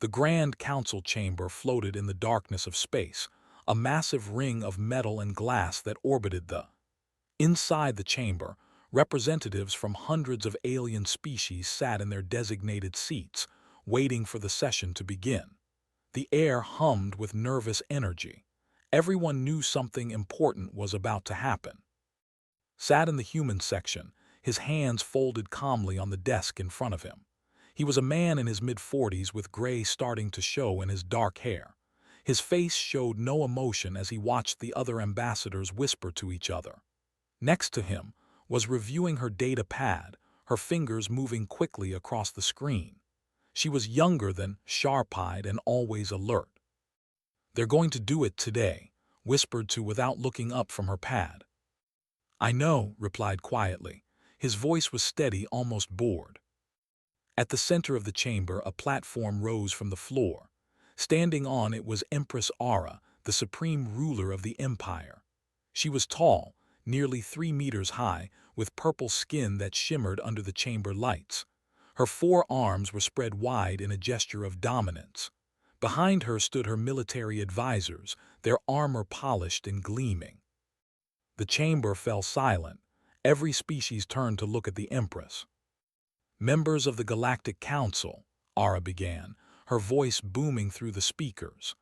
The Grand Council chamber floated in the darkness of space, a massive ring of metal and glass that orbited the. Inside the chamber, representatives from hundreds of alien species sat in their designated seats, waiting for the session to begin. The air hummed with nervous energy. Everyone knew something important was about to happen. Sat in the human section, his hands folded calmly on the desk in front of him. He was a man in his mid-40s with gray starting to show in his dark hair. His face showed no emotion as he watched the other ambassadors whisper to each other. Next to him was reviewing her data pad, her fingers moving quickly across the screen. She was younger than sharp-eyed and always alert. "They're going to do it today," whispered to without looking up from her pad. "I know," replied quietly. His voice was steady, almost bored. At the center of the chamber, a platform rose from the floor. Standing on it was Empress Aura, the supreme ruler of the empire. She was tall, nearly 3 meters high, with purple skin that shimmered under the chamber lights. Her 4 arms were spread wide in a gesture of dominance. Behind her stood her military advisors, their armor polished and gleaming. The chamber fell silent. Every species turned to look at the Empress. "Members of the Galactic Council," Aura began, her voice booming through the speakers.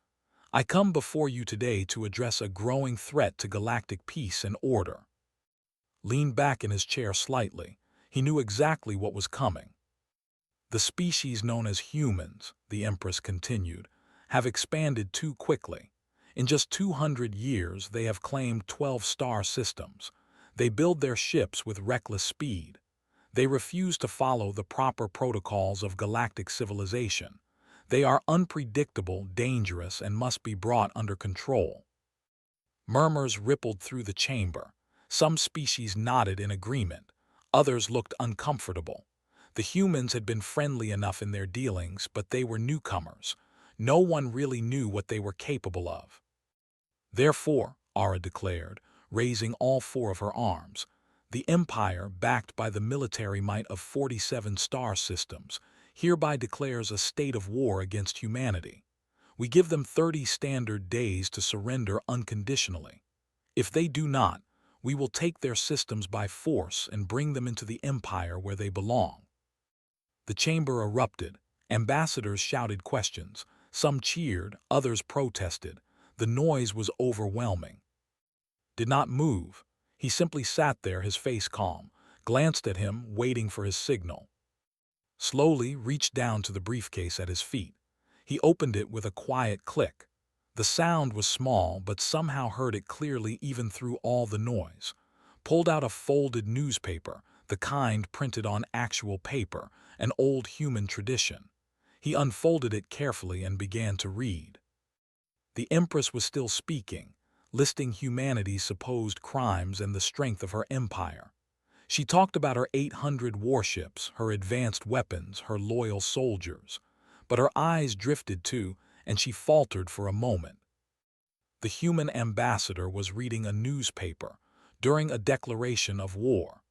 "I come before you today to address a growing threat to galactic peace and order." Leaned back in his chair slightly. He knew exactly what was coming. "The species known as humans," the Empress continued, "have expanded too quickly. In just 200 years, they have claimed 12 star systems. They build their ships with reckless speed. They refuse to follow the proper protocols of galactic civilization. They are unpredictable, dangerous, and must be brought under control." Murmurs rippled through the chamber. Some species nodded in agreement. Others looked uncomfortable. The humans had been friendly enough in their dealings, but they were newcomers. No one really knew what they were capable of. "Therefore," Aura declared, raising all 4 of her arms, "the Empire, backed by the military might of 47 star systems, hereby declares a state of war against humanity. We give them 30 standard days to surrender unconditionally. If they do not, we will take their systems by force and bring them into the Empire where they belong." The chamber erupted. Ambassadors shouted questions. Some cheered, others protested. The noise was overwhelming. Did not move. He simply sat there, his face calm, glanced at him, waiting for his signal. Slowly reached down to the briefcase at his feet. He opened it with a quiet click. The sound was small, but somehow heard it clearly even through all the noise. Pulled out a folded newspaper, the kind printed on actual paper, an old human tradition. He unfolded it carefully and began to read. The Empress was still speaking, listing humanity's supposed crimes and the strength of her empire. She talked about her 800 warships, her advanced weapons, her loyal soldiers. But her eyes drifted too, and she faltered for a moment. The human ambassador was reading a newspaper during a declaration of war.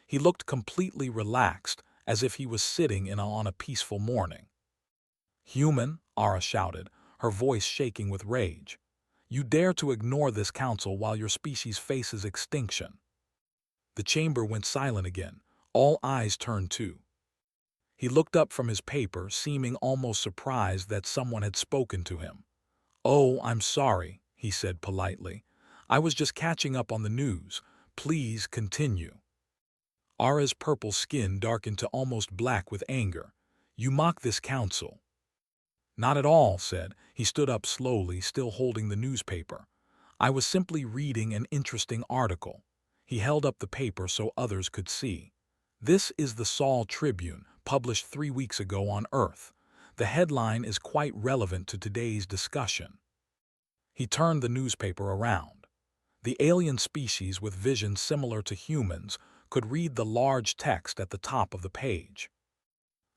He looked completely relaxed, as if he was sitting on a peaceful morning. "Human," Aura shouted, her voice shaking with rage. "You dare to ignore this council while your species faces extinction." The chamber went silent again. All eyes turned too. He looked up from his paper, seeming almost surprised that someone had spoken to him. "Oh, I'm sorry," he said politely. "I was just catching up on the news. Please continue." Aura's purple skin darkened to almost black with anger. "You mock this council." "Not at all," said. He stood up slowly, still holding the newspaper. "I was simply reading an interesting article." He held up the paper so others could see. "This is the Sol Tribune, published 3 weeks ago on Earth. The headline is quite relevant to today's discussion." He turned the newspaper around. The alien species with vision similar to humans could read the large text at the top of the page.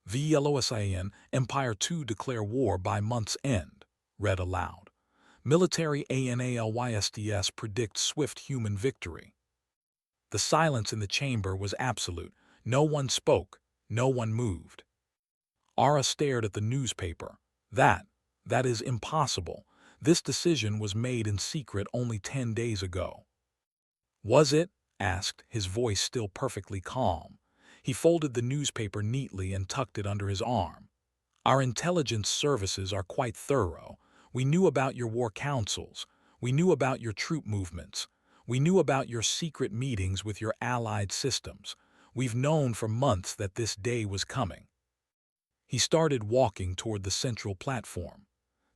"VLOSIAN, Empire 2 declare war by month's end," read aloud. "Military ANALYSDS predict swift human victory." The silence in the chamber was absolute. No one spoke, no one moved. Aura stared at the newspaper, That, that is impossible. This decision was made in secret only 10 days ago. Was it? Asked, his voice still perfectly calm. He folded the newspaper neatly and tucked it under his arm. Our intelligence services are quite thorough. We knew about your war councils. We knew about your troop movements. We knew about your secret meetings with your allied systems. We've known for months that this day was coming. He started walking toward the central platform.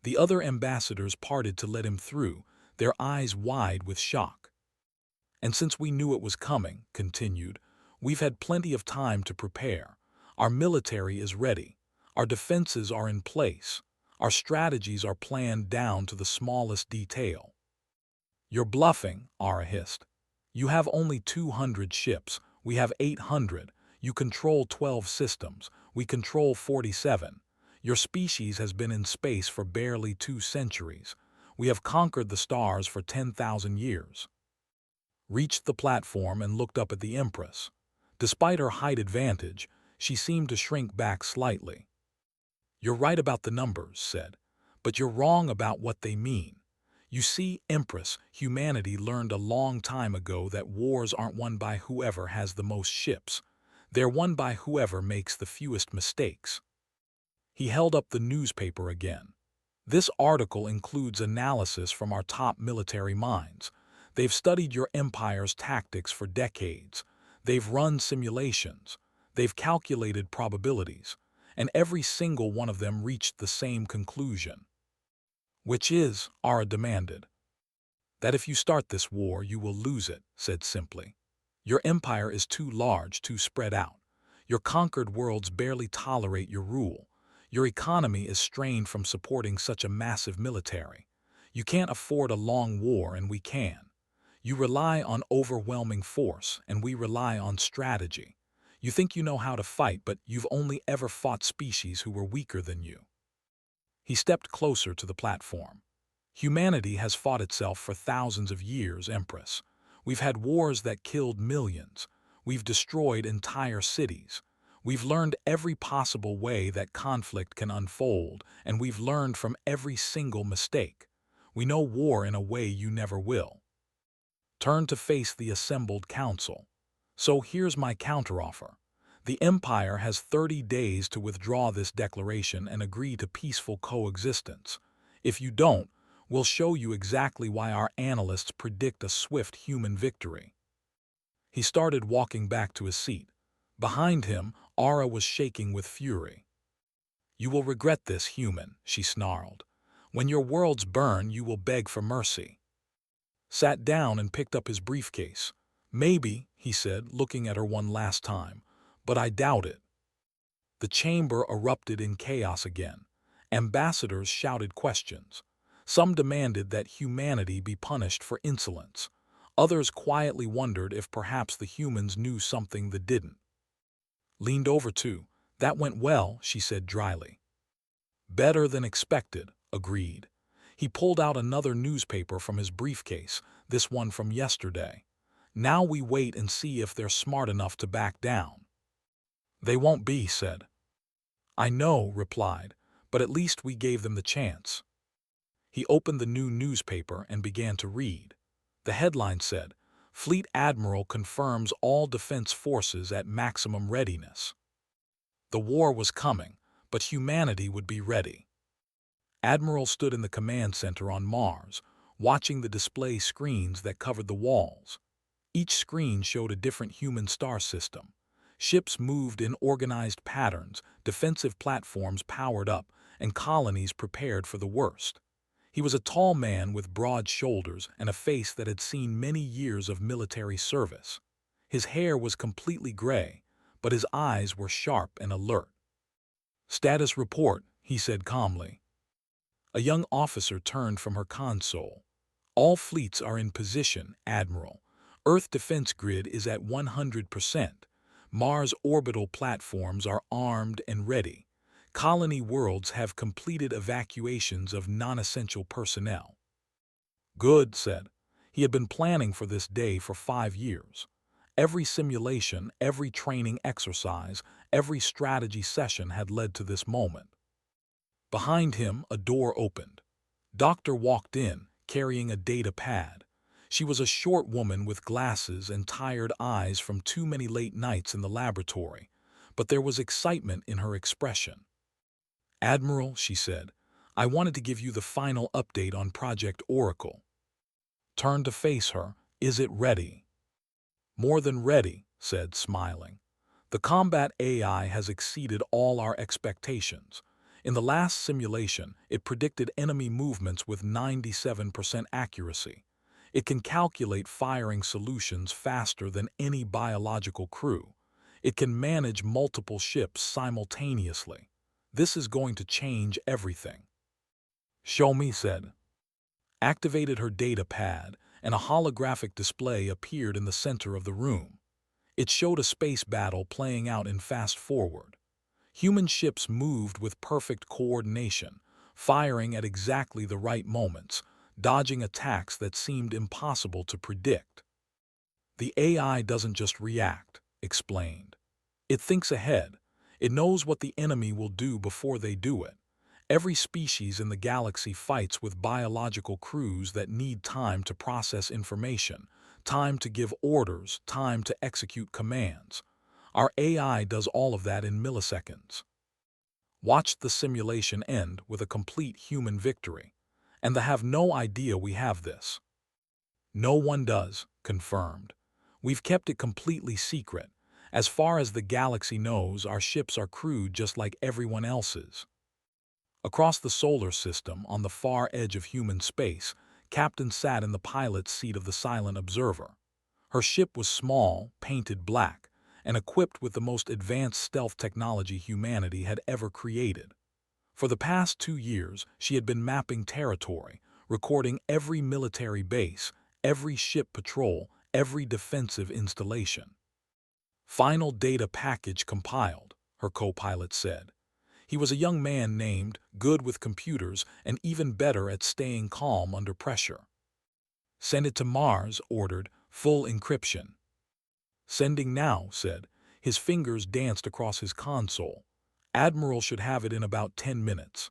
The other ambassadors parted to let him through, their eyes wide with shock. And since we knew it was coming, continued, we've had plenty of time to prepare. Our military is ready. Our defenses are in place. Our strategies are planned down to the smallest detail. You're bluffing, Ara hissed. You have only 200 ships. We have 800. You control 12 systems. We control 47. Your species has been in space for barely 2 centuries. We have conquered the stars for 10,000 years. Reached the platform and looked up at the Empress. Despite her height advantage, she seemed to shrink back slightly. You're right about the numbers, said, but you're wrong about what they mean. You see, Empress, humanity learned a long time ago that wars aren't won by whoever has the most ships. They're won by whoever makes the fewest mistakes. He held up the newspaper again. This article includes analysis from our top military minds. They've studied your empire's tactics for decades. They've run simulations. They've calculated probabilities. And every single one of them reached the same conclusion. Which is, Ara demanded. That if you start this war, you will lose it, said simply. Your empire is too large, too spread out. Your conquered worlds barely tolerate your rule. Your economy is strained from supporting such a massive military. You can't afford a long war, and we can. You rely on overwhelming force, and we rely on strategy. You think you know how to fight, but you've only ever fought species who were weaker than you. He stepped closer to the platform. Humanity has fought itself for thousands of years, Empress. We've had wars that killed millions. We've destroyed entire cities. We've learned every possible way that conflict can unfold, and we've learned from every single mistake. We know war in a way you never will. Turn to face the assembled council. So here's my counteroffer. The Empire has 30 days to withdraw this declaration and agree to peaceful coexistence. If you don't, we'll show you exactly why our analysts predict a swift human victory. He started walking back to his seat. Behind him, Ara was shaking with fury. You will regret this, human, she snarled. When your worlds burn, you will beg for mercy. Sat down and picked up his briefcase. Maybe, he said, looking at her one last time, but I doubt it. The chamber erupted in chaos again. Ambassadors shouted questions. Some demanded that humanity be punished for insolence. Others quietly wondered if perhaps the humans knew something that didn't. Leaned over too. That went well, she said dryly. Better than expected, agreed. He pulled out another newspaper from his briefcase, this one from yesterday. Now we wait and see if they're smart enough to back down. They won't be, said. I know, replied, but at least we gave them the chance. He opened the new newspaper and began to read. The headline said, Fleet Admiral confirms all defense forces at maximum readiness. The war was coming, but humanity would be ready. Admiral stood in the command center on Mars, watching the display screens that covered the walls. Each screen showed a different human star system. Ships moved in organized patterns, defensive platforms powered up, and colonies prepared for the worst. He was a tall man with broad shoulders and a face that had seen many years of military service. His hair was completely gray, but his eyes were sharp and alert. Status report, he said calmly. A young officer turned from her console. All fleets are in position, Admiral. Earth defense grid is at 100%. Mars orbital platforms are armed and ready. Colony worlds have completed evacuations of non-essential personnel. Good, said. He had been planning for this day for 5 years. Every simulation, every training exercise, every strategy session had led to this moment. Behind him, a door opened. Doctor walked in, carrying a data pad. She was a short woman with glasses and tired eyes from too many late nights in the laboratory, but there was excitement in her expression. "Admiral," she said, "I wanted to give you the final update on Project Oracle." Turned to face her. "Is it ready?" "More than ready," said, smiling. "The combat AI has exceeded all our expectations. In the last simulation, it predicted enemy movements with 97% accuracy. It can calculate firing solutions faster than any biological crew. It can manage multiple ships simultaneously. This is going to change everything." "Show me," said. Activated her data pad, and a holographic display appeared in the center of the room. It showed a space battle playing out in fast forward. Human ships moved with perfect coordination, firing at exactly the right moments, dodging attacks that seemed impossible to predict. "The AI doesn't just react," explained. "It thinks ahead. It knows what the enemy will do before they do it. Every species in the galaxy fights with biological crews that need time to process information, time to give orders, time to execute commands. Our AI does all of that in milliseconds." Watched the simulation end with a complete human victory. "And they have no idea we have this." "No one does," confirmed. "We've kept it completely secret. As far as the galaxy knows, our ships are crewed just like everyone else's." Across the solar system, on the far edge of human space, Captain sat in the pilot's seat of the Silent Observer. Her ship was small, painted black, and equipped with the most advanced stealth technology humanity had ever created. For the past 2 years, she had been mapping territory, recording every military base, every ship patrol, every defensive installation. "Final data package compiled," her co-pilot said. He was a young man named, good with computers, and even better at staying calm under pressure. "Send it to Mars," ordered, "full encryption." "Sending now," said. His fingers danced across his console. "Admiral should have it in about 10 minutes."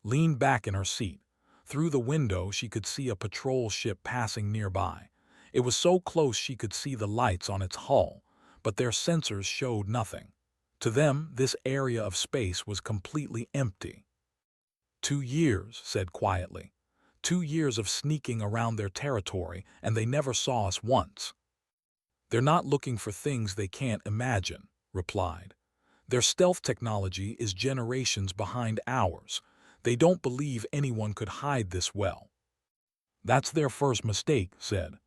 Leaned back in her seat. Through the window she could see a patrol ship passing nearby. It was so close she could see the lights on its hull, but their sensors showed nothing. To them, this area of space was completely empty. "2 years," said quietly. 2 years of sneaking around their territory, and they never saw us once." "They're not looking for things they can't imagine," replied. "Their stealth technology is generations behind ours. They don't believe anyone could hide this well." "That's their first mistake," said.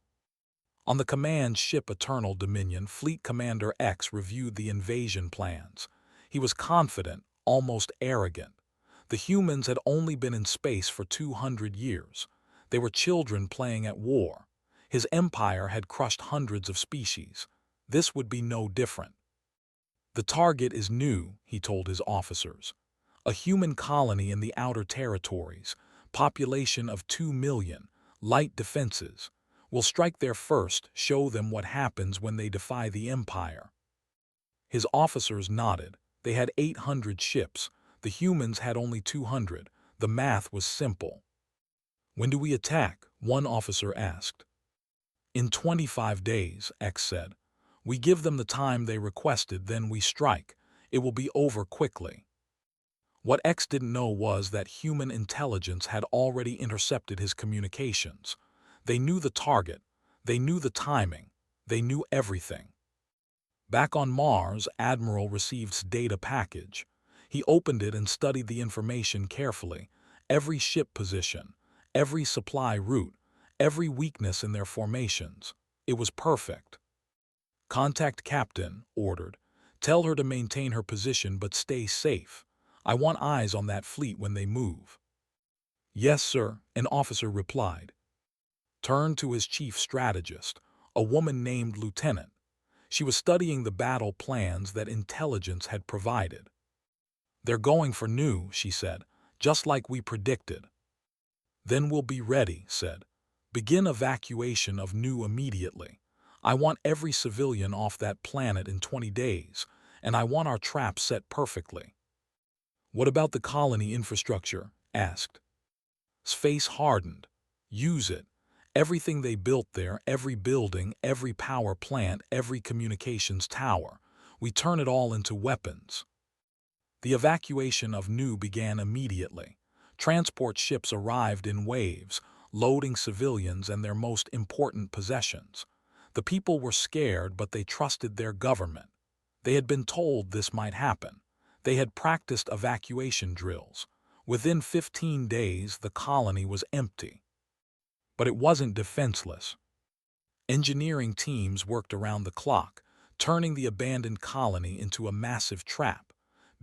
On the command ship Eternal Dominion, Fleet Commander X reviewed the invasion plans. He was confident, almost arrogant. The humans had only been in space for 200 years. They were children playing at war. His empire had crushed hundreds of species. This would be no different. "The target is new," he told his officers. "A human colony in the outer territories, population of 2 million, light defenses. We'll strike there first, show them what happens when they defy the Empire." His officers nodded. They had 800 ships. The humans had only 200. The math was simple. "When do we attack?" one officer asked. "In 25 days, X said. "We give them the time they requested, then we strike. It will be over quickly." What X didn't know was that human intelligence had already intercepted his communications. They knew the target. They knew the timing. They knew everything. Back on Mars, Admiral received data package. He opened it and studied the information carefully. Every ship position, every supply route, every weakness in their formations. It was perfect. "Contact Captain," ordered. "Tell her to maintain her position but stay safe. I want eyes on that fleet when they move." "Yes, sir," an officer replied. Turned to his chief strategist, a woman named Lieutenant. She was studying the battle plans that intelligence had provided. "They're going for new," she said, "just like we predicted." "Then we'll be ready," said. "Begin evacuation of new immediately. I want every civilian off that planet in 20 days, and I want our trap set perfectly." What about the colony infrastructure? Asked. Space hardened. Use it. Everything they built there, every building, every power plant, every communications tower, we turn it all into weapons. The evacuation of Nu began immediately. Transport ships arrived in waves, loading civilians and their most important possessions. The people were scared, but they trusted their government. They had been told this might happen. They had practiced evacuation drills. Within 15 days, the colony was empty. But it wasn't defenseless. Engineering teams worked around the clock, turning the abandoned colony into a massive trap.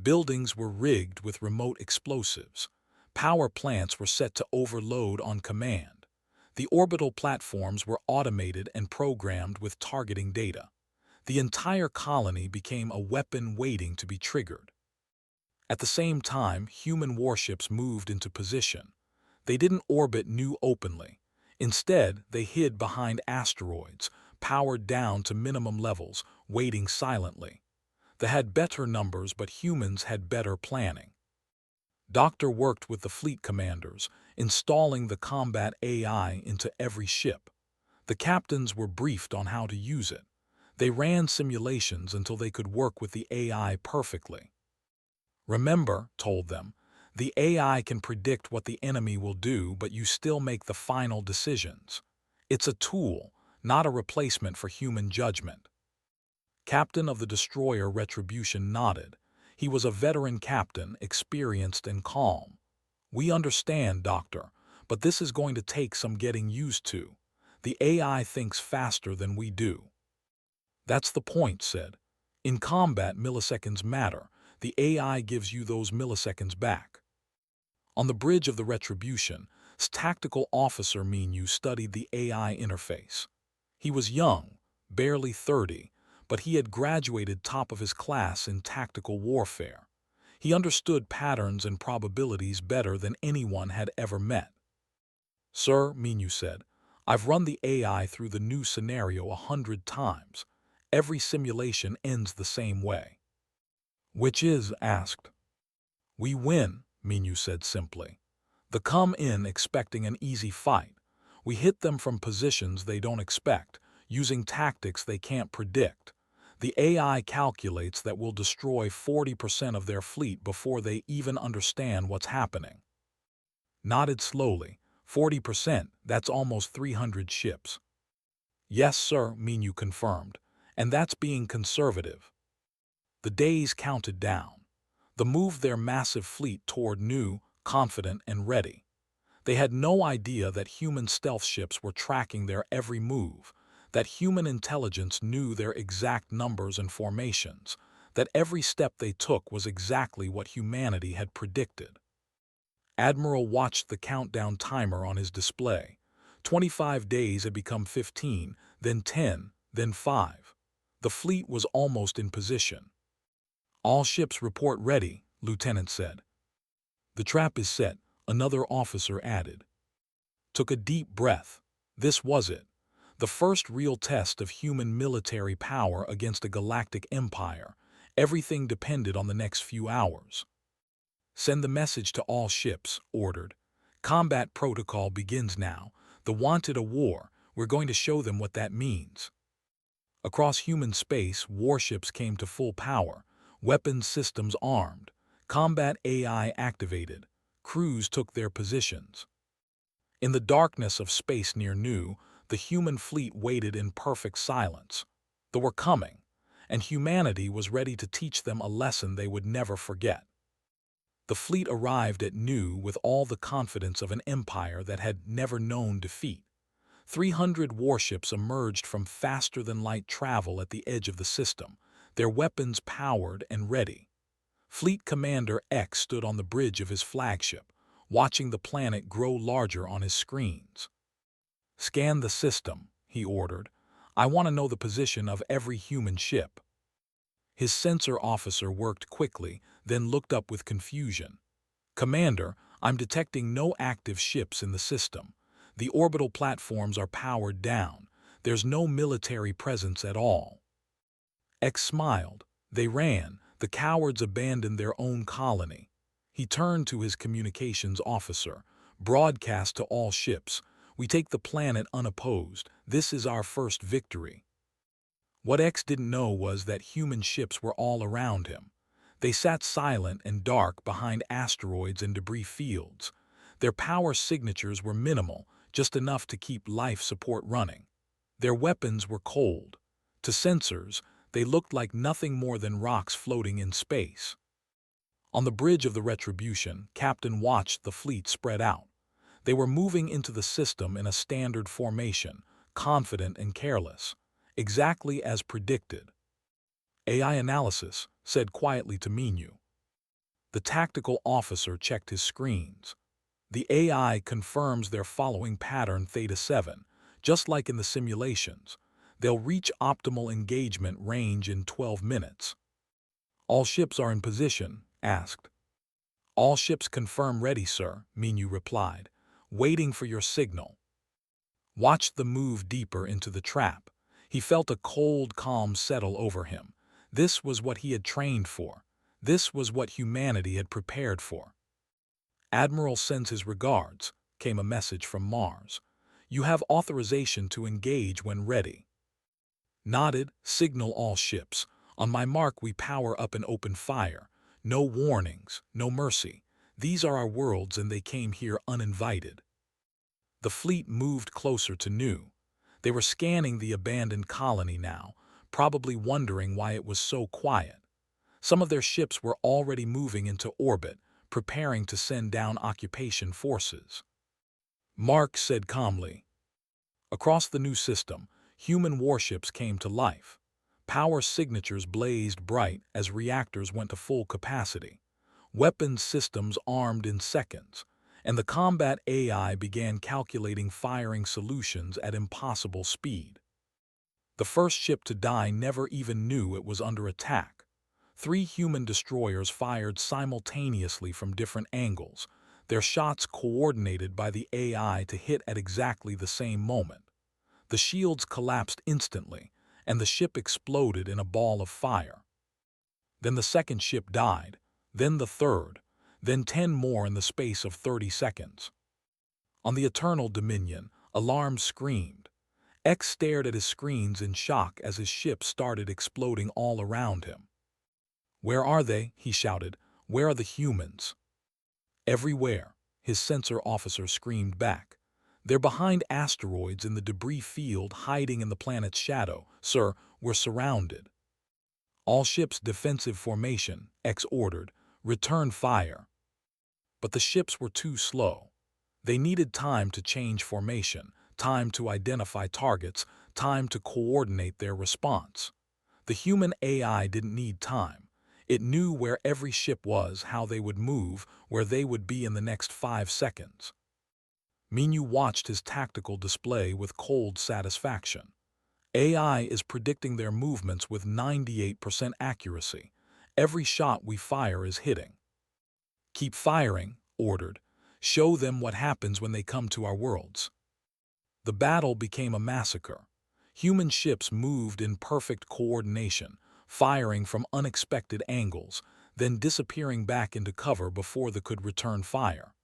Buildings were rigged with remote explosives. Power plants were set to overload on command. The orbital platforms were automated and programmed with targeting data. The entire colony became a weapon waiting to be triggered. At the same time, human warships moved into position. They didn't orbit Nu openly. Instead, they hid behind asteroids, powered down to minimum levels, waiting silently. They had better numbers, but humans had better planning. Doctor worked with the fleet commanders, installing the combat AI into every ship. The captains were briefed on how to use it. They ran simulations until they could work with the AI perfectly. Remember, told them, the AI can predict what the enemy will do, but you still make the final decisions. It's a tool, not a replacement for human judgment. Captain of the destroyer Retribution nodded. He was a veteran captain, experienced and calm. We understand, Doctor, but this is going to take some getting used to. The AI thinks faster than we do. That's the point, said. In combat, milliseconds matter. The AI gives you those milliseconds back. On the bridge of the Retribution, tactical officer Minu studied the AI interface. He was young, barely 30, but he had graduated top of his class in tactical warfare. He understood patterns and probabilities better than anyone had ever met. Sir, Minu said, I've run the AI through the new scenario 100 times. Every simulation ends the same way. Which is? Asked. We win, Minu said simply. They come in expecting an easy fight. We hit them from positions they don't expect, using tactics they can't predict. The AI calculates that we'll destroy 40% of their fleet before they even understand what's happening. Nodded slowly. 40%, that's almost 300 ships. Yes, sir, Minu confirmed, and that's being conservative. The days counted down. They moved their massive fleet toward Nu, confident and ready. They had no idea that human stealth ships were tracking their every move, that human intelligence knew their exact numbers and formations, that every step they took was exactly what humanity had predicted. Admiral watched the countdown timer on his display. 25 days had become 15, then 10, then 5. The fleet was almost in position. All ships report ready, Lieutenant said. The trap is set, another officer added. Took a deep breath. This was it. The first real test of human military power against a galactic empire. Everything depended on the next few hours. Send the message to all ships, ordered. Combat protocol begins now. The wanted a war. We're going to show them what that means. Across human space, warships came to full power. Weapons systems armed, combat AI activated, crews took their positions. In the darkness of space near Nu, the human fleet waited in perfect silence. They were coming, and humanity was ready to teach them a lesson they would never forget. The fleet arrived at Nu with all the confidence of an empire that had never known defeat. 300 warships emerged from faster-than-light travel at the edge of the system, their weapons powered and ready. Fleet Commander X stood on the bridge of his flagship, watching the planet grow larger on his screens. Scan the system, he ordered. I want to know the position of every human ship. His sensor officer worked quickly, then looked up with confusion. Commander, I'm detecting no active ships in the system. The orbital platforms are powered down. There's no military presence at all. X smiled. They ran. The cowards abandoned their own colony. He turned to his communications officer. "Broadcast to all ships. We take the planet unopposed. This is our first victory." What X didn't know was that human ships were all around him. They sat silent and dark behind asteroids and debris fields. Their power signatures were minimal, just enough to keep life support running. Their weapons were cold. To sensors, they looked like nothing more than rocks floating in space. On the bridge of the Retribution, Captain watched the fleet spread out. They were moving into the system in a standard formation, confident and careless, exactly as predicted. "AI analysis," said quietly to Minu. The tactical officer checked his screens. The AI confirms they're following pattern Theta 7, just like in the simulations. They'll reach optimal engagement range in 12 minutes. "All ships are in position?" asked. "All ships confirm ready, sir," Minu replied, "waiting for your signal." Watched the move deeper into the trap. He felt a cold calm settle over him. This was what he had trained for. This was what humanity had prepared for. "Admiral sends his regards," came a message from Mars. "You have authorization to engage when ready." Nodded. "Signal all ships. On my mark we power up and open fire. No warnings, no mercy. These are our worlds and they came here uninvited." The fleet moved closer to Nu. They were scanning the abandoned colony now, probably wondering why it was so quiet. Some of their ships were already moving into orbit, preparing to send down occupation forces. Mark said calmly. Across the new system, human warships came to life. Power signatures blazed bright as reactors went to full capacity. Weapons systems armed in seconds, and the combat AI began calculating firing solutions at impossible speed. The first ship to die never even knew it was under attack. 3 human destroyers fired simultaneously from different angles, their shots coordinated by the AI to hit at exactly the same moment. The shields collapsed instantly, and the ship exploded in a ball of fire. Then the second ship died, then the third, then 10 more in the space of 30 seconds. On the Eternal Dominion, alarms screamed. X stared at his screens in shock as his ship started exploding all around him. "Where are they?" he shouted. "Where are the humans?" "Everywhere," his sensor officer screamed back. "They're behind asteroids in the debris field, hiding in the planet's shadow. Sir, we're surrounded." "All ships defensive formation," X ordered. "Return fire." But the ships were too slow. They needed time to change formation, time to identify targets, time to coordinate their response. The human AI didn't need time. It knew where every ship was, how they would move, where they would be in the next 5 seconds. Minu watched his tactical display with cold satisfaction. AI is predicting their movements with 98% accuracy. Every shot we fire is hitting. "Keep firing," ordered. "Show them what happens when they come to our worlds." The battle became a massacre. Human ships moved in perfect coordination, firing from unexpected angles, then disappearing back into cover before they could return fire.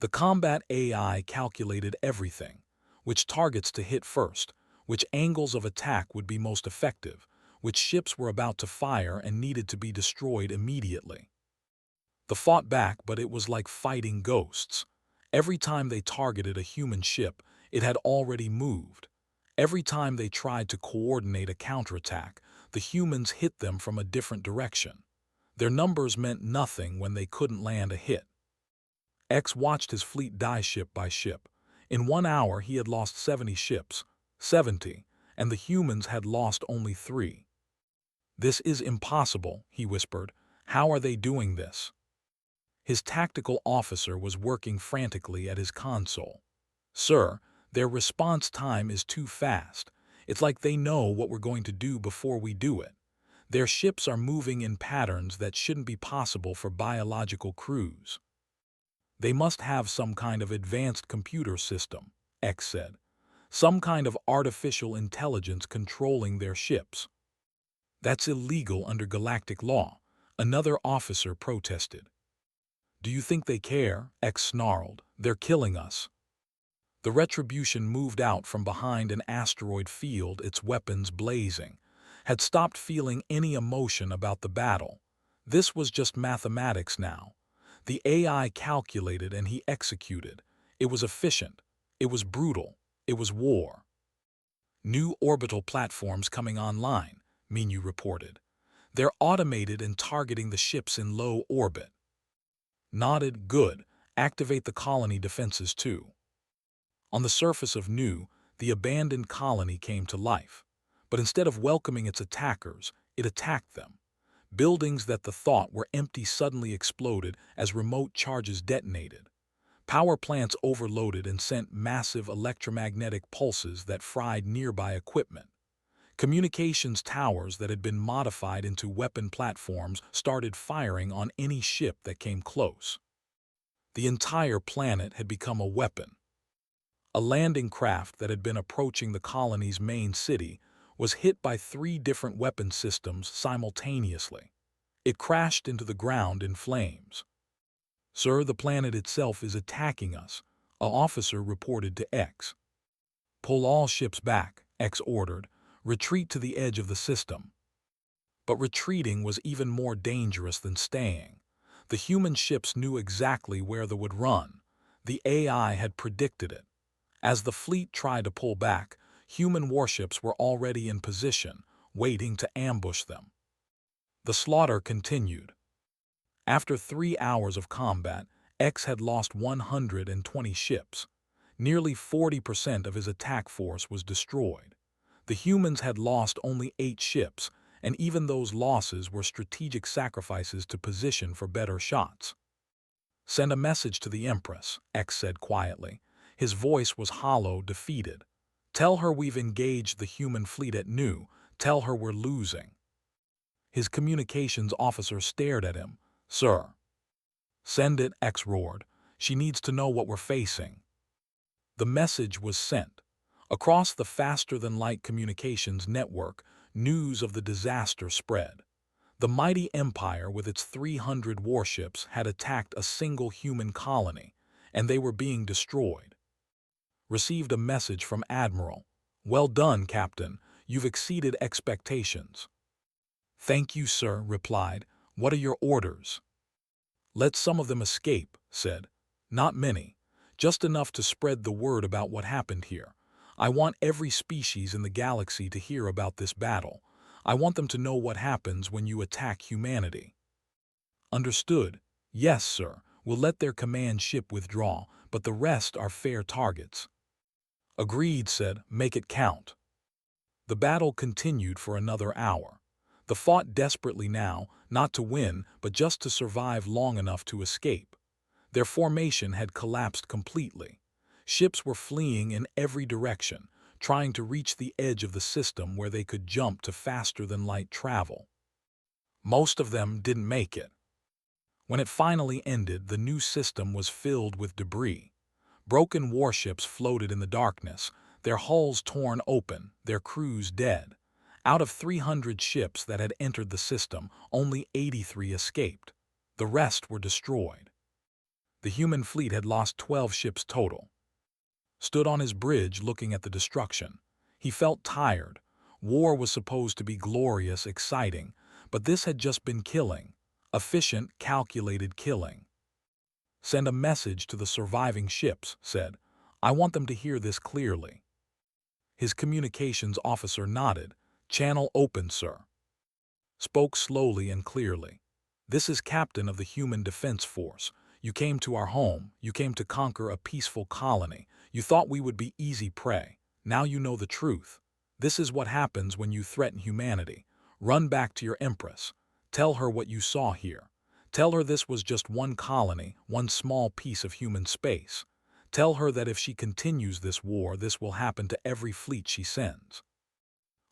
The combat AI calculated everything: which targets to hit first, which angles of attack would be most effective, which ships were about to fire and needed to be destroyed immediately. They fought back, but it was like fighting ghosts. Every time they targeted a human ship, it had already moved. Every time they tried to coordinate a counterattack, the humans hit them from a different direction. Their numbers meant nothing when they couldn't land a hit. X watched his fleet die ship by ship. In 1 hour he had lost 70 ships, 70, and the humans had lost only 3. "This is impossible," he whispered. "How are they doing this?" His tactical officer was working frantically at his console. "Sir, their response time is too fast. It's like they know what we're going to do before we do it. Their ships are moving in patterns that shouldn't be possible for biological crews." "They must have some kind of advanced computer system," X said. "Some kind of artificial intelligence controlling their ships." "That's illegal under galactic law," another officer protested. Do you think they care? X snarled. They're killing us. The Retribution moved out from behind an asteroid field, its weapons blazing, had stopped feeling any emotion about the battle. This was just mathematics now. The AI calculated and he executed. It was efficient. It was brutal. It was war. New orbital platforms coming online, Minu reported. They're automated and targeting the ships in low orbit. Nodded. Good. Activate the colony defenses too. On the surface of Nu, the abandoned colony came to life. But instead of welcoming its attackers, it attacked them. Buildings that the thought were empty suddenly exploded as remote charges detonated. Power plants overloaded and sent massive electromagnetic pulses that fried nearby equipment. Communications towers that had been modified into weapon platforms started firing on any ship that came close. The entire planet had become a weapon. A landing craft that had been approaching the colony's main city was hit by 3 different weapon systems simultaneously. It crashed into the ground in flames. Sir, the planet itself is attacking us, an officer reported to X. Pull all ships back, X ordered. Retreat to the edge of the system. But retreating was even more dangerous than staying. The human ships knew exactly where they would run. The AI had predicted it. As the fleet tried to pull back, human warships were already in position, waiting to ambush them. The slaughter continued. After 3 hours of combat, X had lost 120 ships. Nearly 40% of his attack force was destroyed. The humans had lost only 8 ships, and even those losses were strategic sacrifices to position for better shots. Send a message to the Empress, X said quietly. His voice was hollow, defeated. Tell her we've engaged the human fleet at Nu. Tell her we're losing. His communications officer stared at him. Sir. Send it, X roared. She needs to know what we're facing. The message was sent. Across the faster-than-light communications network, news of the disaster spread. The mighty empire with its 300 warships had attacked a single human colony, and they were being destroyed. Received a message from Admiral. Well done, Captain. You've exceeded expectations. Thank you, sir, replied. What are your orders? Let some of them escape, said. Not many. Just enough to spread the word about what happened here. I want every species in the galaxy to hear about this battle. I want them to know what happens when you attack humanity. Understood. Yes, sir. We'll let their command ship withdraw, but the rest are fair targets. Agreed, said. Make it count. The battle continued for another hour. They fought desperately now, not to win, but just to survive long enough to escape. Their formation had collapsed completely. Ships were fleeing in every direction, trying to reach the edge of the system where they could jump to faster-than-light travel. Most of them didn't make it. When it finally ended, the new system was filled with debris. Broken warships floated in the darkness, their hulls torn open, their crews dead. Out of 300 ships that had entered the system, only 83 escaped. The rest were destroyed. The human fleet had lost 12 ships total. Stood on his bridge looking at the destruction. He felt tired. War was supposed to be glorious, exciting, but this had just been killing. Efficient, calculated killing. Send a message to the surviving ships, said. I want them to hear this clearly. His communications officer nodded. Channel open, sir. Spoke slowly and clearly. This is Captain of the Human Defense Force. You came to our home. You came to conquer a peaceful colony. You thought we would be easy prey. Now you know the truth. This is what happens when you threaten humanity. Run back to your Empress. Tell her what you saw here. Tell her this was just one colony, one small piece of human space. Tell her that if she continues this war, this will happen to every fleet she sends.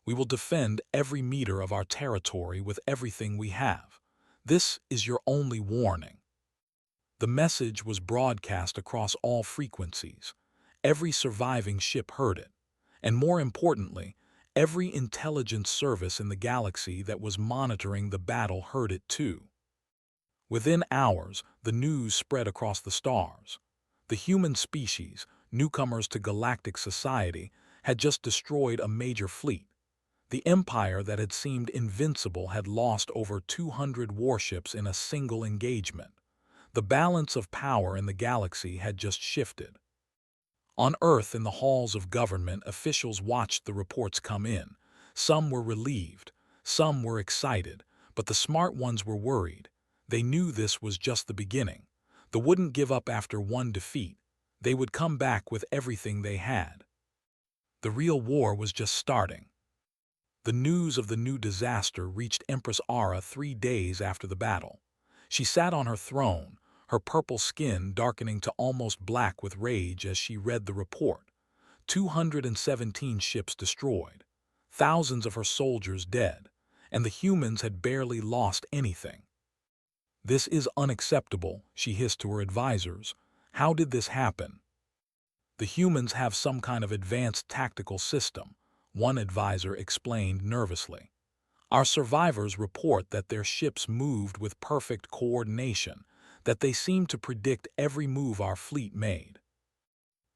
We will defend every meter of our territory with everything we have. This is your only warning. The message was broadcast across all frequencies. Every surviving ship heard it. And more importantly, every intelligence service in the galaxy that was monitoring the battle heard it too. Within hours, the news spread across the stars. The human species, newcomers to galactic society, had just destroyed a major fleet. The empire that had seemed invincible had lost over 200 warships in a single engagement. The balance of power in the galaxy had just shifted. On Earth, in the halls of government, officials watched the reports come in. Some were relieved, some were excited, but the smart ones were worried. They knew this was just the beginning. They wouldn't give up after one defeat. They would come back with everything they had. The real war was just starting. The news of the new disaster reached Empress Ara 3 days after the battle. She sat on her throne, her purple skin darkening to almost black with rage as she read the report. 217 ships destroyed, thousands of her soldiers dead, and the humans had barely lost anything. "This is unacceptable," she hissed to her advisors. "How did this happen?" "The humans have some kind of advanced tactical system," one advisor explained nervously. "Our survivors report that their ships moved with perfect coordination, that they seemed to predict every move our fleet made."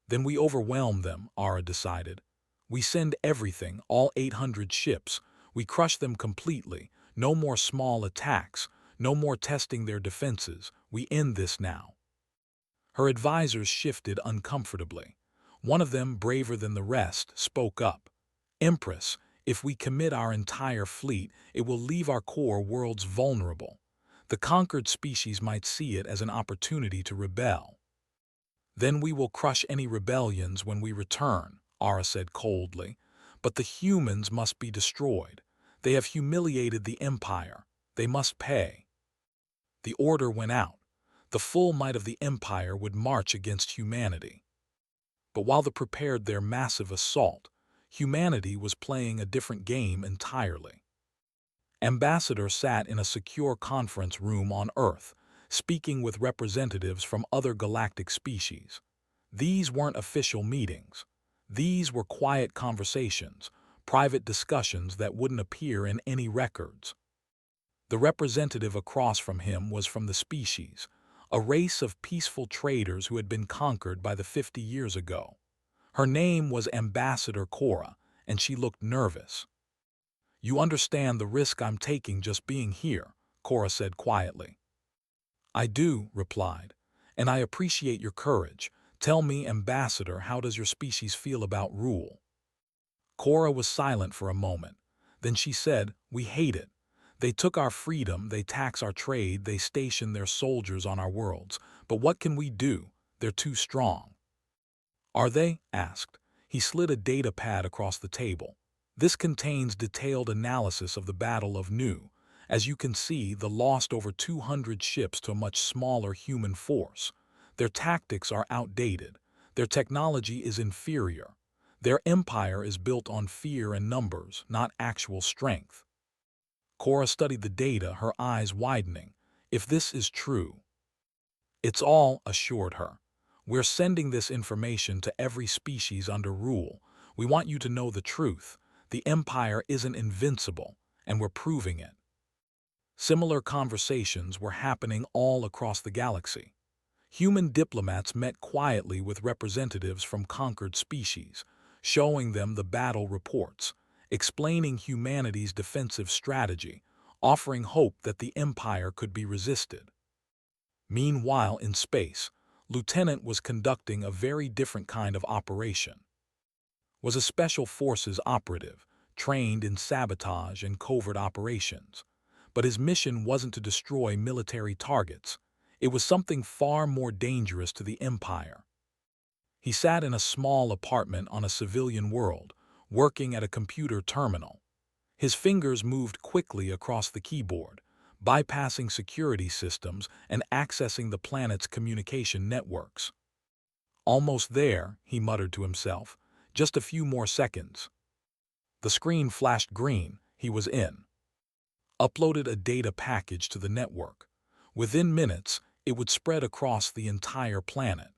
"Then we overwhelm them," Ara decided. "We send everything, all 800 ships. We crush them completely. No more small attacks. No more testing their defenses. We end this now." Her advisors shifted uncomfortably. One of them, braver than the rest, spoke up. "Empress, if we commit our entire fleet, it will leave our core worlds vulnerable. The conquered species might see it as an opportunity to rebel." "Then we will crush any rebellions when we return," Ara said coldly. "But the humans must be destroyed. They have humiliated the Empire. They must pay." The order went out. The full might of the Empire would march against humanity. But while they prepared their massive assault, humanity was playing a different game entirely. Ambassador sat in a secure conference room on Earth, speaking with representatives from other galactic species. These weren't official meetings. These were quiet conversations, private discussions that wouldn't appear in any records. The representative across from him was from the species, a race of peaceful traders who had been conquered by the 50 years ago. Her name was Ambassador Cora, and she looked nervous. "You understand the risk I'm taking just being here," Cora said quietly. "I do," replied, "and I appreciate your courage. Tell me, Ambassador, how does your species feel about rule?" Cora was silent for a moment. Then she said, "We hate it. They took our freedom, they tax our trade, they station their soldiers on our worlds. But what can we do? They're too strong." "Are they?" asked. He slid a data pad across the table. "This contains detailed analysis of the Battle of Nu. As you can see, they lost over 200 ships to a much smaller human force. Their tactics are outdated. Their technology is inferior. Their empire is built on fear and numbers, not actual strength." Cora studied the data, her eyes widening. "If this is true—" "It's all," assured her. "We're sending this information to every species under rule. We want you to know the truth. The Empire isn't invincible, and we're proving it." Similar conversations were happening all across the galaxy. Human diplomats met quietly with representatives from conquered species, showing them the battle reports, explaining humanity's defensive strategy, offering hope that the Empire could be resisted. Meanwhile, in space, Lieutenant was conducting a very different kind of operation. Was a special forces operative, trained in sabotage and covert operations. But his mission wasn't to destroy military targets. It was something far more dangerous to the Empire. He sat in a small apartment on a civilian world, working at a computer terminal. His fingers moved quickly across the keyboard, bypassing security systems and accessing the planet's communication networks. "Almost there," he muttered to himself. "Just a few more seconds." The screen flashed green. He was in. Uploaded a data package to the network. Within minutes, it would spread across the entire planet.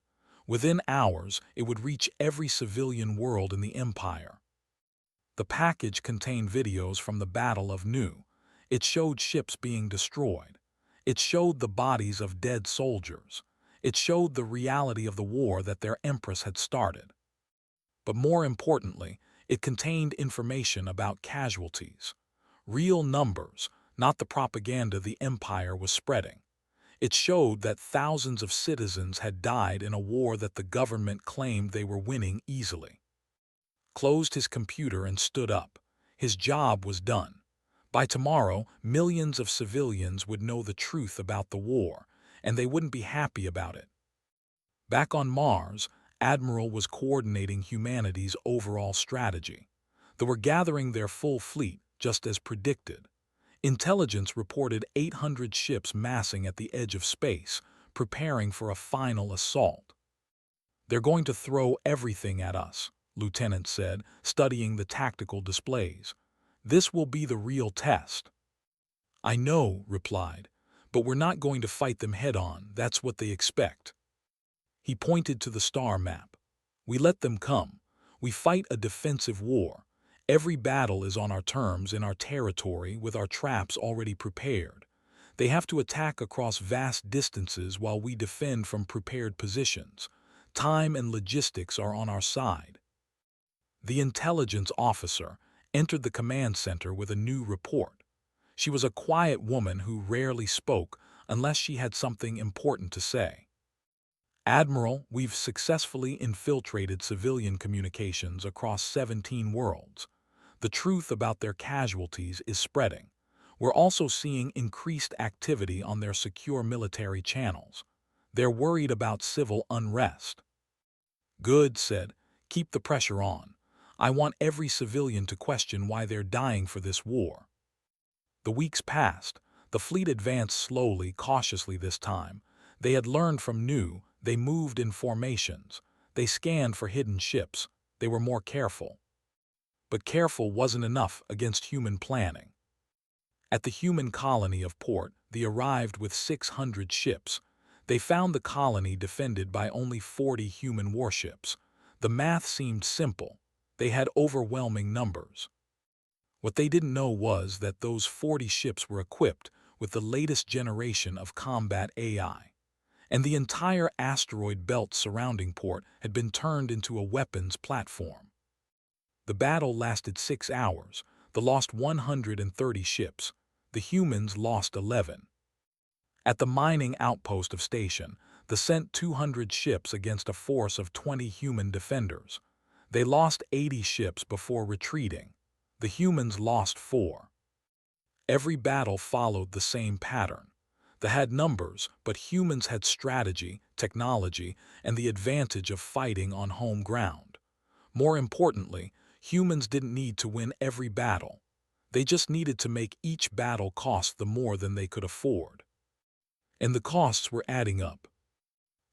Within hours, it would reach every civilian world in the Empire. The package contained videos from the Battle of Nu. It showed ships being destroyed. It showed the bodies of dead soldiers. It showed the reality of the war that their empress had started. But more importantly, it contained information about casualties. Real numbers, not the propaganda the empire was spreading. It showed that thousands of citizens had died in a war that the government claimed they were winning easily. Closed his computer and stood up. His job was done. By tomorrow, millions of civilians would know the truth about the war, and they wouldn't be happy about it. Back on Mars, Admiral was coordinating humanity's overall strategy. They were gathering their full fleet, just as predicted. Intelligence reported 800 ships massing at the edge of space, preparing for a final assault. "They're going to throw everything at us," Lieutenant said, studying the tactical displays. "This will be the real test." "I know," replied, "but we're not going to fight them head-on. That's what they expect." He pointed to the star map. "We let them come. We fight a defensive war. Every battle is on our terms in our territory with our traps already prepared. They have to attack across vast distances while we defend from prepared positions. Time and logistics are on our side." The intelligence officer entered the command center with a new report. She was a quiet woman who rarely spoke unless she had something important to say. "Admiral, we've successfully infiltrated civilian communications across 17 worlds. The truth about their casualties is spreading. We're also seeing increased activity on their secure military channels. They're worried about civil unrest." "Good," said. "Keep the pressure on. I want every civilian to question why they're dying for this war." The weeks passed. The fleet advanced slowly, cautiously this time. They had learned from new. They moved in formations. They scanned for hidden ships. They were more careful. But careful wasn't enough against human planning. At the human colony of Port, they arrived with 600 ships. They found the colony defended by only 40 human warships. The math seemed simple. They had overwhelming numbers. What they didn't know was that those 40 ships were equipped with the latest generation of combat AI. And the entire asteroid belt surrounding Port had been turned into a weapons platform. The battle lasted 6 hours. They lost 130 ships. The humans lost 11. At the mining outpost of Station, they sent 200 ships against a force of 20 human defenders. They lost 80 ships before retreating. The humans lost 4. Every battle followed the same pattern. They had numbers, but humans had strategy, technology, and the advantage of fighting on home ground. More importantly, humans didn't need to win every battle. They just needed to make each battle cost the more than they could afford. And the costs were adding up.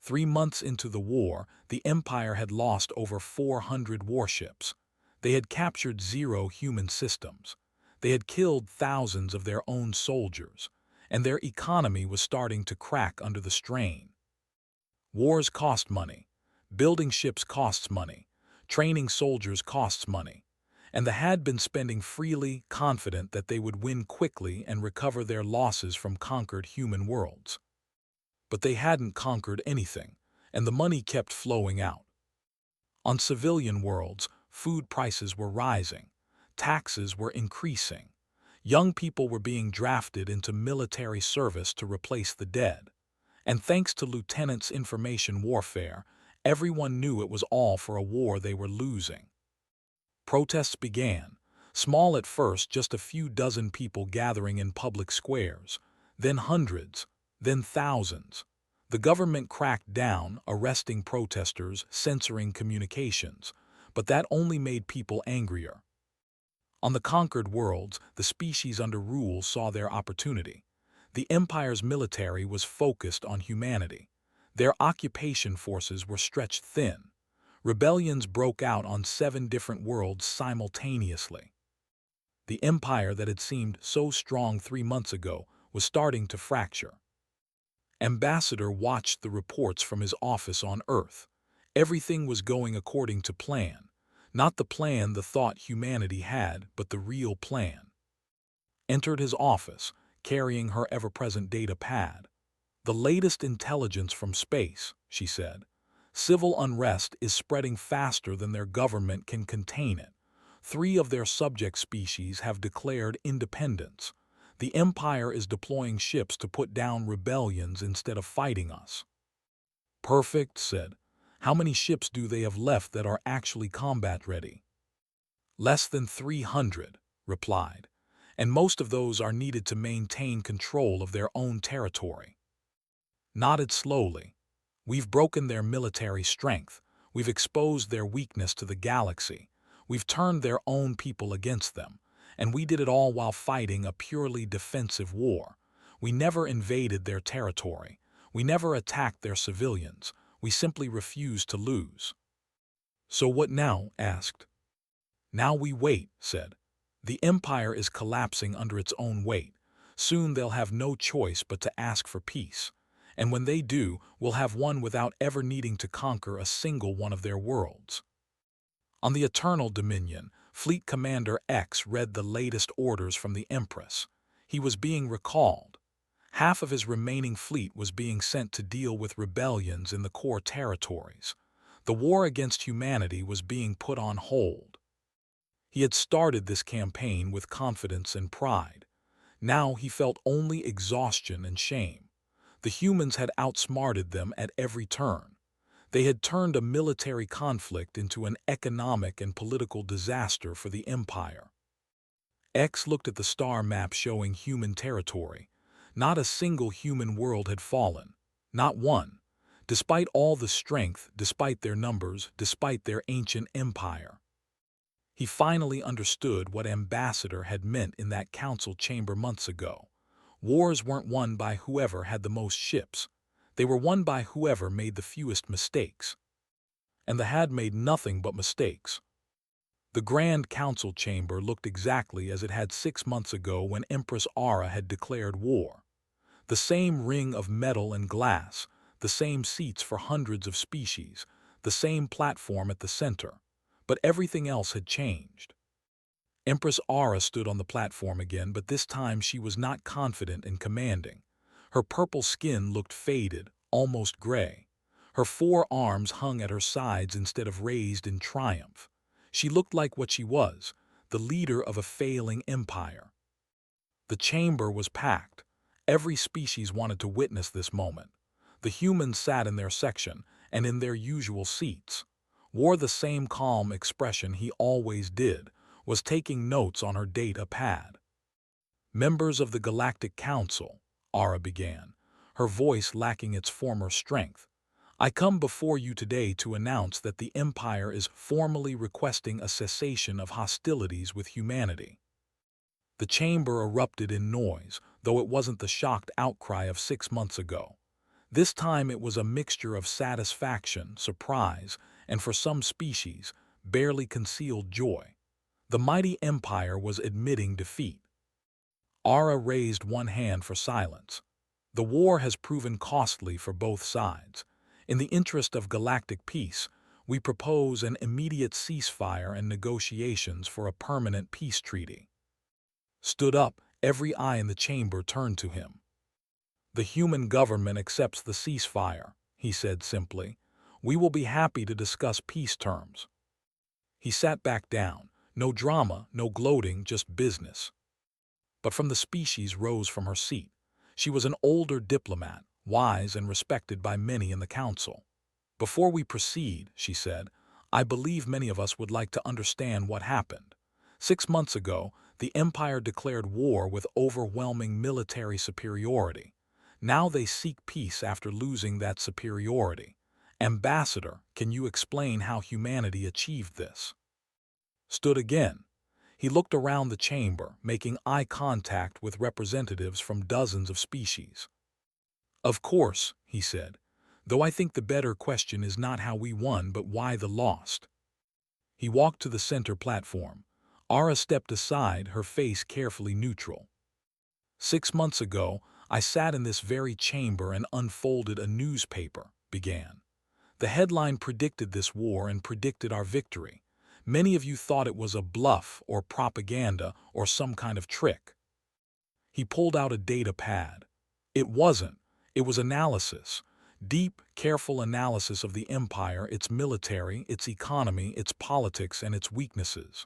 3 months into the war, the Empire had lost over 400 warships. They had captured 0 human systems. They had killed thousands of their own soldiers, and their economy was starting to crack under the strain. Wars cost money. Building ships costs money. Training soldiers costs money. And they had been spending freely, confident that they would win quickly and recover their losses from conquered human worlds. But they hadn't conquered anything, and the money kept flowing out. On civilian worlds, food prices were rising. Taxes were increasing. Young people were being drafted into military service to replace the dead. And thanks to Lieutenant's information warfare, everyone knew it was all for a war they were losing. Protests began. Small at first, just a few dozen people gathering in public squares, then hundreds, then thousands. The government cracked down, arresting protesters, censoring communications, but that only made people angrier. On the conquered worlds, the species under rule saw their opportunity. The Empire's military was focused on humanity. Their occupation forces were stretched thin. Rebellions broke out on 7 different worlds simultaneously. The Empire that had seemed so strong 3 months ago was starting to fracture. Ambassador watched the reports from his office on Earth. Everything was going according to plan. Not the plan the thought humanity had, but the real plan. Entered his office, carrying her ever-present data pad. "The latest intelligence from space," she said. "Civil unrest is spreading faster than their government can contain it. 3 of their subject species have declared independence. The Empire is deploying ships to put down rebellions instead of fighting us." "Perfect," said. "How many ships do they have left that are actually combat-ready?" "Less than 300, replied. "And most of those are needed to maintain control of their own territory." Nodded slowly. "We've broken their military strength. We've exposed their weakness to the galaxy. We've turned their own people against them. And we did it all while fighting a purely defensive war. We never invaded their territory. We never attacked their civilians. We simply refused to lose." "So what now?" asked. "Now we wait," said. "The Empire is collapsing under its own weight. Soon they'll have no choice but to ask for peace. And when they do, we'll have one without ever needing to conquer a single one of their worlds." On the Eternal Dominion, Fleet Commander X read the latest orders from the Empress. He was being recalled. Half of his remaining fleet was being sent to deal with rebellions in the core territories. The war against humanity was being put on hold. He had started this campaign with confidence and pride. Now he felt only exhaustion and shame. The humans had outsmarted them at every turn. They had turned a military conflict into an economic and political disaster for the Empire. X looked at the star map showing human territory. Not a single human world had fallen. Not one. Despite all the strength, despite their numbers, despite their ancient empire. He finally understood what Ambassador had meant in that council chamber months ago. Wars weren't won by whoever had the most ships. They were won by whoever made the fewest mistakes. And the had made nothing but mistakes. The Grand Council chamber looked exactly as it had 6 months ago when Empress Aura had declared war. The same ring of metal and glass, the same seats for hundreds of species, the same platform at the center. But everything else had changed. Empress Aura stood on the platform again, but this time she was not confident and commanding. Her purple skin looked faded, almost gray. Her 4 arms hung at her sides instead of raised in triumph. She looked like what she was, the leader of a failing empire. The chamber was packed. Every species wanted to witness this moment. The humans sat in their section and in their usual seats. Wore the same calm expression he always did, was taking notes on her data pad. "Members of the Galactic Council," Aura began, her voice lacking its former strength. "I come before you today to announce that the Empire is formally requesting a cessation of hostilities with humanity." The chamber erupted in noise, though it wasn't the shocked outcry of 6 months ago. This time it was a mixture of satisfaction, surprise, and for some species, barely concealed joy. The mighty Empire was admitting defeat. Aura raised one hand for silence. "The war has proven costly for both sides. In the interest of galactic peace, we propose an immediate ceasefire and negotiations for a permanent peace treaty." Stood up, every eye in the chamber turned to him. "The human government accepts the ceasefire," he said simply. "We will be happy to discuss peace terms." He sat back down. No drama, no gloating, just business. But from the species rose from her seat. She was an older diplomat, wise and respected by many in the council. "Before we proceed," she said, "I believe many of us would like to understand what happened. 6 months ago, the Empire declared war with overwhelming military superiority. Now they seek peace after losing that superiority. Ambassador, can you explain how humanity achieved this?" Stood again. He looked around the chamber, making eye contact with representatives from dozens of species. "Of course," he said, "though I think the better question is not how we won but why the lost." He walked to the center platform. Aura stepped aside, her face carefully neutral. 6 months ago, I sat in this very chamber and unfolded a newspaper," began. "The headline predicted this war and predicted our victory. Many of you thought it was a bluff or propaganda or some kind of trick." He pulled out a data pad. It wasn't. It was analysis. Deep, careful analysis of the empire, its military, its economy, its politics, and its weaknesses.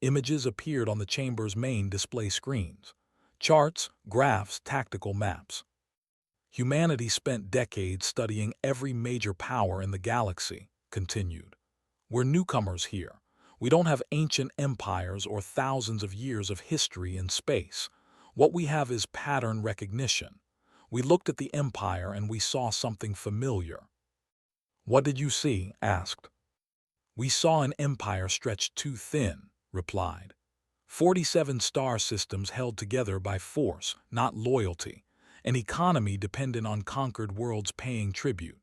Images appeared on the chamber's main display screens. Charts, graphs, tactical maps. Humanity spent decades studying every major power in the galaxy, continued. We're newcomers here. We don't have ancient empires or thousands of years of history in space. What we have is pattern recognition. We looked at the empire and we saw something familiar. What did you see? Asked. We saw an empire stretched too thin, replied. 47 star systems held together by force, not loyalty. An economy dependent on conquered worlds paying tribute.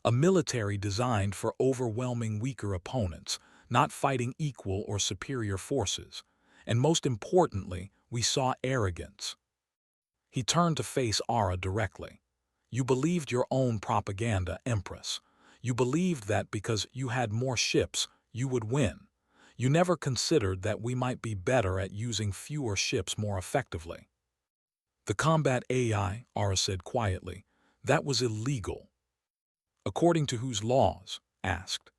A military designed for overwhelming weaker opponents, not fighting equal or superior forces. And most importantly, we saw arrogance. He turned to face Ara directly. You believed your own propaganda, Empress. You believed that because you had more ships, you would win. You never considered that we might be better at using fewer ships more effectively. The combat AI, Ara said quietly, that was illegal. According to whose laws? Asked.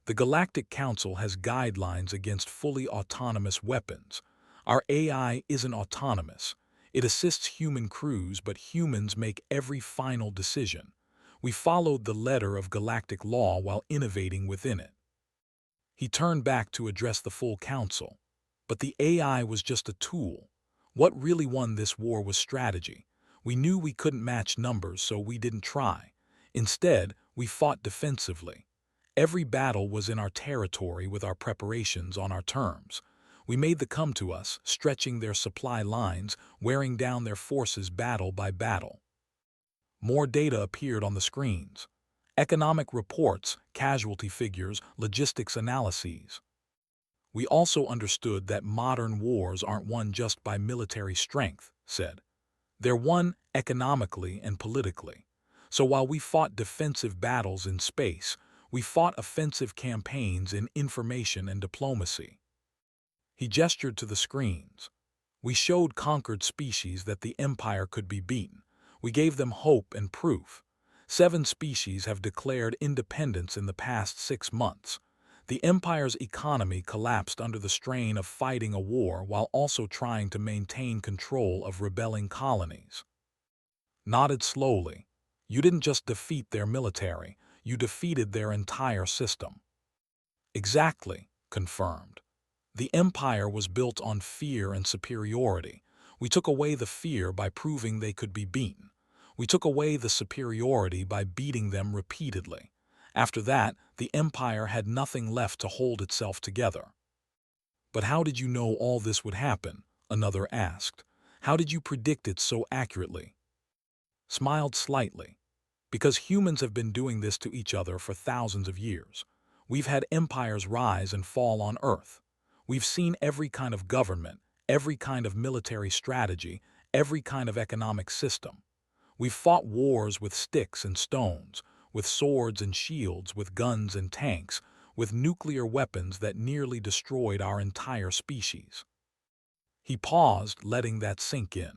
The Galactic Council has guidelines against fully autonomous weapons. Our AI isn't autonomous. It assists human crews, but humans make every final decision. We followed the letter of galactic law while innovating within it. He turned back to address the full council. But the AI was just a tool. What really won this war was strategy. We knew we couldn't match numbers, so we didn't try. Instead, we fought defensively. Every battle was in our territory with our preparations on our terms. We made them come to us, stretching their supply lines, wearing down their forces battle by battle. More data appeared on the screens. Economic reports, casualty figures, logistics analyses. We also understood that modern wars aren't won just by military strength, said. They're won economically and politically. So while we fought defensive battles in space, we fought offensive campaigns in information and diplomacy. He gestured to the screens. We showed conquered species that the Empire could be beaten. We gave them hope and proof. 7 species have declared independence in the past 6 months. The Empire's economy collapsed under the strain of fighting a war while also trying to maintain control of rebelling colonies. Nodded slowly. You didn't just defeat their military, you defeated their entire system. Exactly, confirmed. The Empire was built on fear and superiority. We took away the fear by proving they could be beaten. We took away the superiority by beating them repeatedly. After that, the Empire had nothing left to hold itself together. But how did you know all this would happen? Another asked. How did you predict it so accurately? Smiled slightly. Because humans have been doing this to each other for thousands of years. We've had empires rise and fall on Earth. We've seen every kind of government, every kind of military strategy, every kind of economic system. We've fought wars with sticks and stones, with swords and shields, with guns and tanks, with nuclear weapons that nearly destroyed our entire species. He paused, letting that sink in.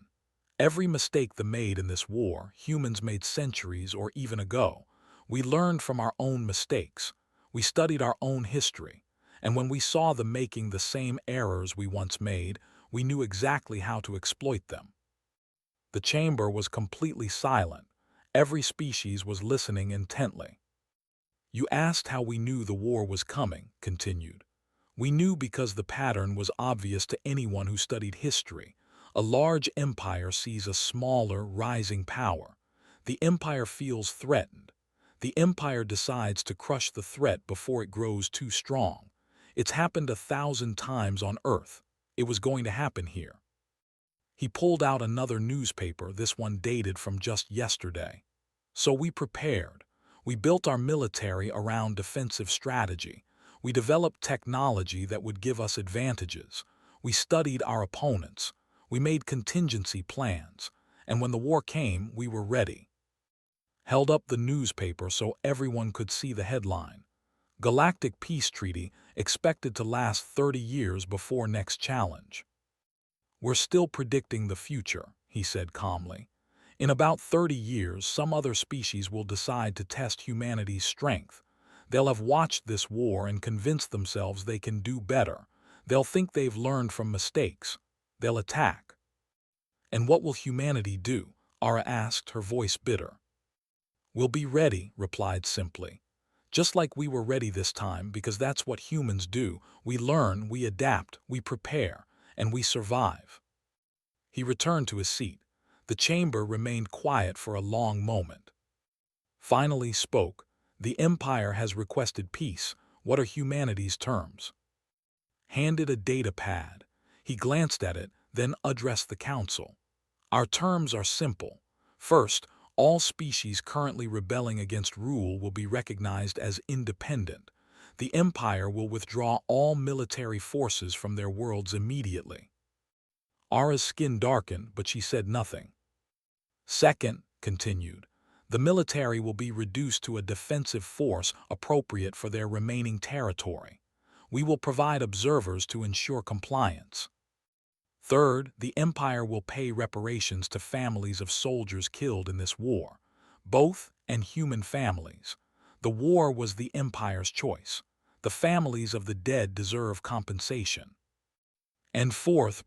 Every mistake they made in this war, humans made centuries or even ago. We learned from our own mistakes. We studied our own history. And when we saw them making the same errors we once made, we knew exactly how to exploit them. The chamber was completely silent. Every species was listening intently. You asked how we knew the war was coming, continued. We knew because the pattern was obvious to anyone who studied history. A large empire sees a smaller, rising power. The empire feels threatened. The empire decides to crush the threat before it grows too strong. It's happened 1,000 times on Earth. It was going to happen here. He pulled out another newspaper, this one dated from just yesterday. So we prepared. We built our military around defensive strategy. We developed technology that would give us advantages. We studied our opponents. We made contingency plans. And when the war came, we were ready. Held up the newspaper so everyone could see the headline. Galactic Peace Treaty expected to last 30 years before next challenge. "We're still predicting the future," he said calmly. "In about 30 years, some other species will decide to test humanity's strength. They'll have watched this war and convinced themselves they can do better. They'll think they've learned from mistakes. They'll attack." "And what will humanity do?" Ara asked, her voice bitter. "We'll be ready," replied simply. "Just like we were ready this time, because that's what humans do. We learn, we adapt, we prepare, and we survive." He returned to his seat. The chamber remained quiet for a long moment. Finally spoke, "The Empire has requested peace. What are humanity's terms?" Handed a data pad. He glanced at it, then addressed the council. "Our terms are simple. First, all species currently rebelling against rule will be recognized as independent. The Empire will withdraw all military forces from their worlds immediately." Ara's skin darkened, but she said nothing. "Second," continued, "the military will be reduced to a defensive force appropriate for their remaining territory. We will provide observers to ensure compliance. Third, the Empire will pay reparations to families of soldiers killed in this war, both and human families. The war was the Empire's choice. The families of the dead deserve compensation." And fourth,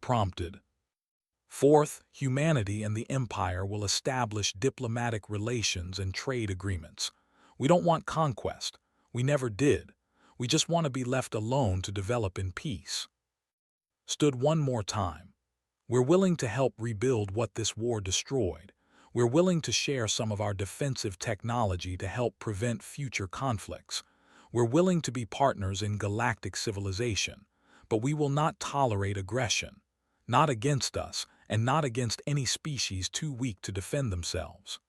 humanity and the Empire will establish diplomatic relations and trade agreements. We don't want conquest. We never did. We just want to be left alone to develop in peace. Stood one more time. "We're willing to help rebuild what this war destroyed. We're willing to share some of our defensive technology to help prevent future conflicts. We're willing to be partners in galactic civilization, but we will not tolerate aggression. Not against us, and not against any species too weak to defend themselves."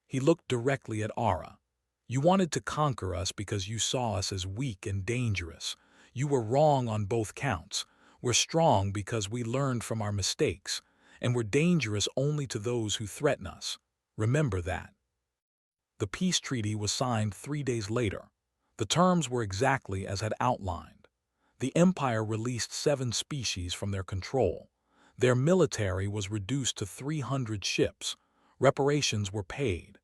He looked directly at Ara. "You wanted to conquer us because you saw us as weak and dangerous. You were wrong on both counts. We're strong because we learned from our mistakes, and we're dangerous only to those who threaten us. Remember that." The peace treaty was signed 3 days later. The terms were exactly as had outlined. The Empire released 7 species from their control. Their military was reduced to 300 ships, reparations were paid,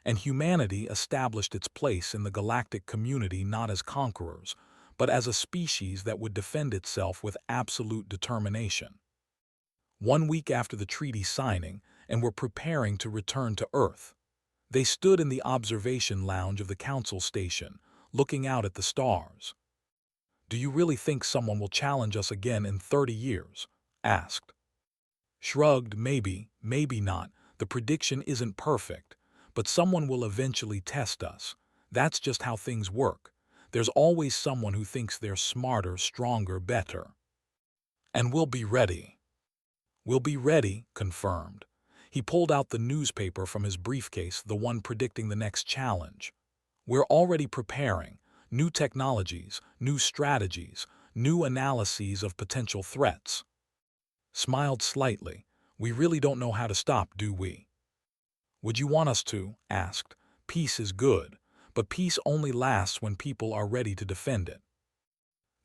and humanity established its place in the galactic community not as conquerors, but as a species that would defend itself with absolute determination. 1 week after the treaty signing, and were preparing to return to Earth. They stood in the observation lounge of the council station, looking out at the stars. "Do you really think someone will challenge us again in 30 years?" asked. Shrugged, "Maybe, maybe not. The prediction isn't perfect, but someone will eventually test us. That's just how things work. There's always someone who thinks they're smarter, stronger, better. And we'll be ready." "We'll be ready," confirmed. He pulled out the newspaper from his briefcase, the one predicting the next challenge. "We're already preparing. New technologies, new strategies, new analyses of potential threats." Smiled slightly. "We really don't know how to stop, do we?" "Would you want us to?" asked. "Peace is good, but peace only lasts when people are ready to defend it."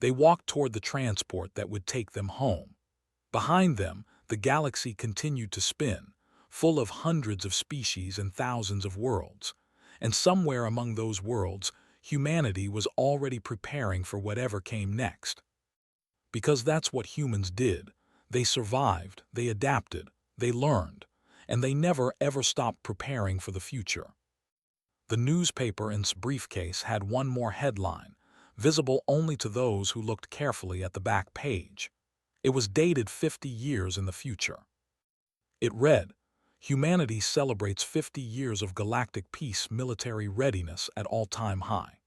They walked toward the transport that would take them home. Behind them, the galaxy continued to spin, full of hundreds of species and thousands of worlds. And somewhere among those worlds, humanity was already preparing for whatever came next. Because that's what humans did. They survived, they adapted, they learned, and they never ever stopped preparing for the future. The newspaper in its briefcase had one more headline, visible only to those who looked carefully at the back page. It was dated 50 years in the future. It read, "Humanity celebrates 50 years of galactic peace, military readiness at all-time high."